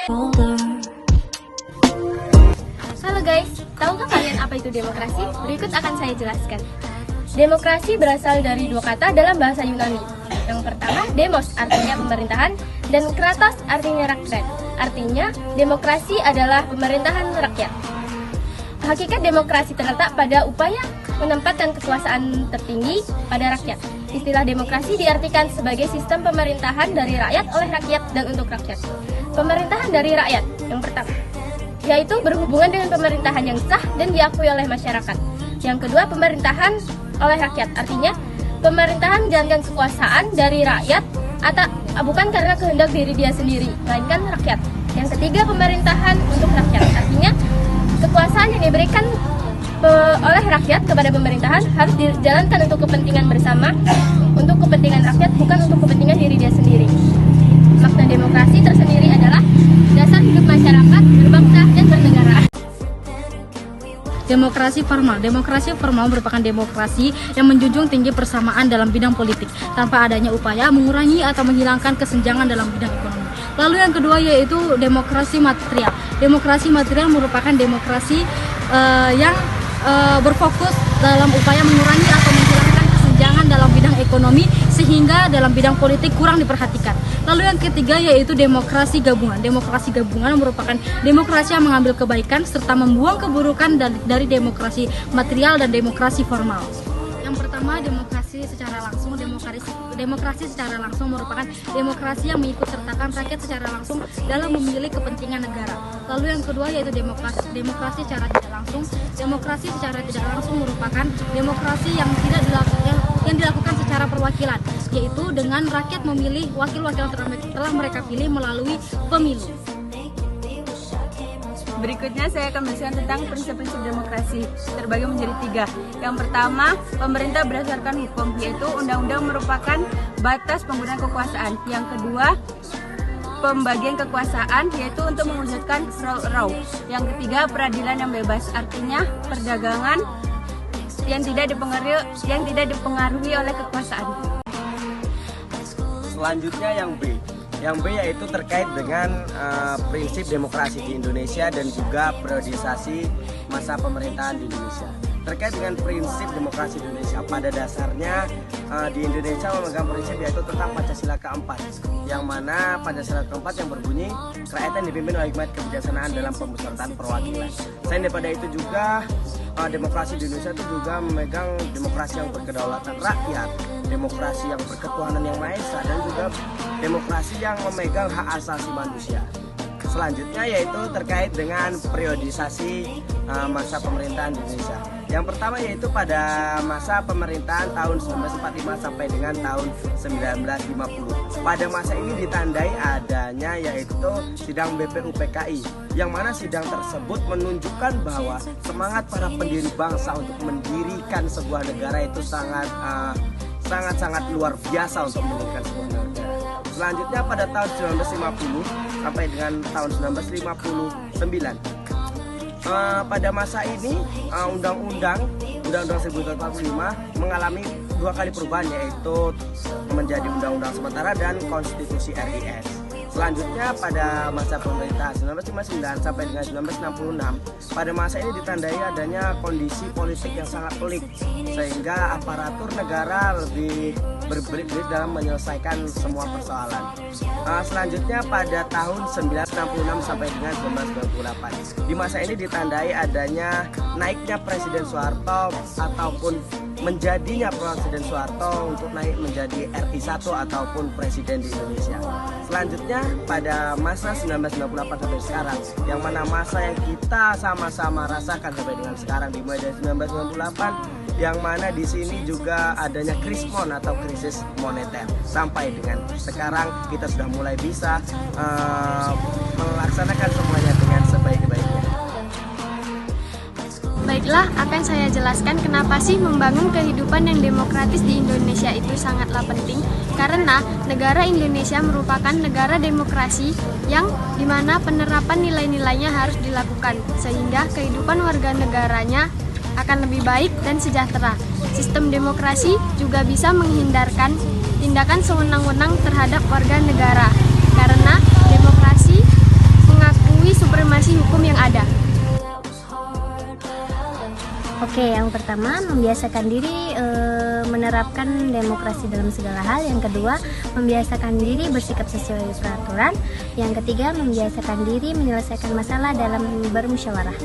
Halo guys, tahukah kalian apa itu demokrasi? Berikut akan saya jelaskan. Demokrasi berasal dari dua kata dalam bahasa Yunani. Yang pertama, demos artinya pemerintahan dan kratos artinya rakyat. Artinya, demokrasi adalah pemerintahan rakyat. Hakikat demokrasi terletak pada upaya menempatkan kekuasaan tertinggi pada rakyat. Istilah demokrasi diartikan sebagai sistem pemerintahan dari rakyat oleh rakyat dan untuk rakyat. Pemerintahan dari rakyat yang pertama, yaitu berhubungan dengan pemerintahan yang sah dan diakui oleh masyarakat. Yang kedua, pemerintahan oleh rakyat, artinya pemerintahan menjalankan kekuasaan dari rakyat atau bukan karena kehendak diri dia sendiri, melainkan rakyat. Yang ketiga, pemerintahan untuk rakyat, artinya kekuasaan yang diberikan oleh rakyat kepada pemerintahan harus dijalankan untuk kepentingan bersama, untuk kepentingan rakyat, bukan untuk kepentingan diri dia sendiri. Makna demokrasi tersendiri adalah dasar hidup masyarakat, berbangsa, dan bernegara. Demokrasi formal merupakan demokrasi yang menjunjung tinggi persamaan dalam bidang politik tanpa adanya upaya mengurangi atau menghilangkan kesenjangan dalam bidang ekonomi. Lalu yang kedua yaitu demokrasi material. Demokrasi material merupakan demokrasi yang berfokus dalam upaya mengurangi atau menghilangkan kesenjangan dalam bidang ekonomi sehingga dalam bidang politik kurang diperhatikan. Lalu yang ketiga yaitu demokrasi gabungan. Demokrasi gabungan merupakan demokrasi yang mengambil kebaikan serta membuang keburukan dari demokrasi material dan demokrasi formal. Yang pertama, demokrasi secara langsung. Demokrasi secara langsung merupakan demokrasi yang mengikut sertakan rakyat secara langsung dalam memilih kepentingan negara. Lalu yang kedua yaitu demokrasi secara tidak langsung. Demokrasi secara tidak langsung merupakan demokrasi yang dilakukan secara perwakilan, yaitu dengan rakyat memilih wakil-wakil telah mereka pilih melalui pemilu. Berikutnya saya akan menjelaskan tentang prinsip-prinsip demokrasi, terbagi menjadi 3. Yang pertama, pemerintah berdasarkan hukum, yaitu undang-undang merupakan batas penggunaan kekuasaan. Yang kedua, pembagian kekuasaan, yaitu untuk mewujudkan raw. Yang ketiga, peradilan yang bebas, artinya perdagangan yang tidak dipengaruhi oleh kekuasaan. Selanjutnya yang B. Yang B yaitu terkait dengan prinsip demokrasi di Indonesia dan juga periodisasi masa pemerintahan di Indonesia. Terkait dengan prinsip demokrasi di Indonesia, pada dasarnya di Indonesia memegang prinsip yaitu tentang Pancasila keempat, yang mana Pancasila keempat yang berbunyi kerakyatan dipimpin oleh hikmat kebijaksanaan dalam pemusyawaratan perwakilan. Selain daripada itu juga demokrasi di Indonesia itu juga memegang demokrasi yang berkedaulatan rakyat, demokrasi yang berketuhanan yang maha esa, dan juga demokrasi yang memegang hak asasi manusia. Selanjutnya yaitu terkait dengan periodisasi masa pemerintahan di Indonesia. Yang pertama yaitu pada masa pemerintahan tahun 1945 sampai dengan tahun 1950. Pada masa ini ditandai adanya yaitu sidang BPUPKI, yang mana sidang tersebut menunjukkan bahwa semangat para pendiri bangsa untuk mendirikan sebuah negara itu sangat luar biasa untuk mendirikan sebuah negara. Selanjutnya pada tahun 1950 sampai dengan tahun 1959. Pada masa ini Undang-Undang 1945 mengalami 2 kali perubahan, yaitu menjadi Undang-Undang Sementara dan Konstitusi RIS. Selanjutnya pada masa pemerintahan 1959 sampai dengan 1966, pada masa ini ditandai adanya kondisi politik yang sangat pelik, sehingga aparatur negara lebih berbelit-belit dalam menyelesaikan semua persoalan. Selanjutnya pada tahun 1966 sampai dengan 1998, di masa ini ditandai adanya naiknya Presiden Soeharto ataupun menjadinya Presiden Soeharto untuk naik menjadi RI 1 ataupun Presiden di Indonesia. Selanjutnya pada masa 1998 sampai sekarang, yang mana masa yang kita sama-sama rasakan sampai dengan sekarang, dimulai dari 1998, yang mana di sini juga adanya krismon atau krisis moneter. Sampai dengan sekarang kita sudah mulai bisa melaksanakan semuanya dengan sebaik-baiknya. Baiklah, akan saya jelaskan kenapa sih membangun kehidupan yang demokratis di Indonesia itu sangatlah penting. Karena negara Indonesia merupakan negara demokrasi yang dimana penerapan nilai-nilainya harus dilakukan, sehingga kehidupan warga negaranya akan lebih baik dan sejahtera. Sistem demokrasi juga bisa menghindarkan tindakan sewenang-wenang terhadap warga negara, karena demokrasi supremasi hukum yang ada. Oke, yang pertama membiasakan diri menerapkan demokrasi dalam segala hal. Yang kedua, membiasakan diri bersikap sesuai peraturan. Yang ketiga, membiasakan diri menyelesaikan masalah dalam bermusyawarah.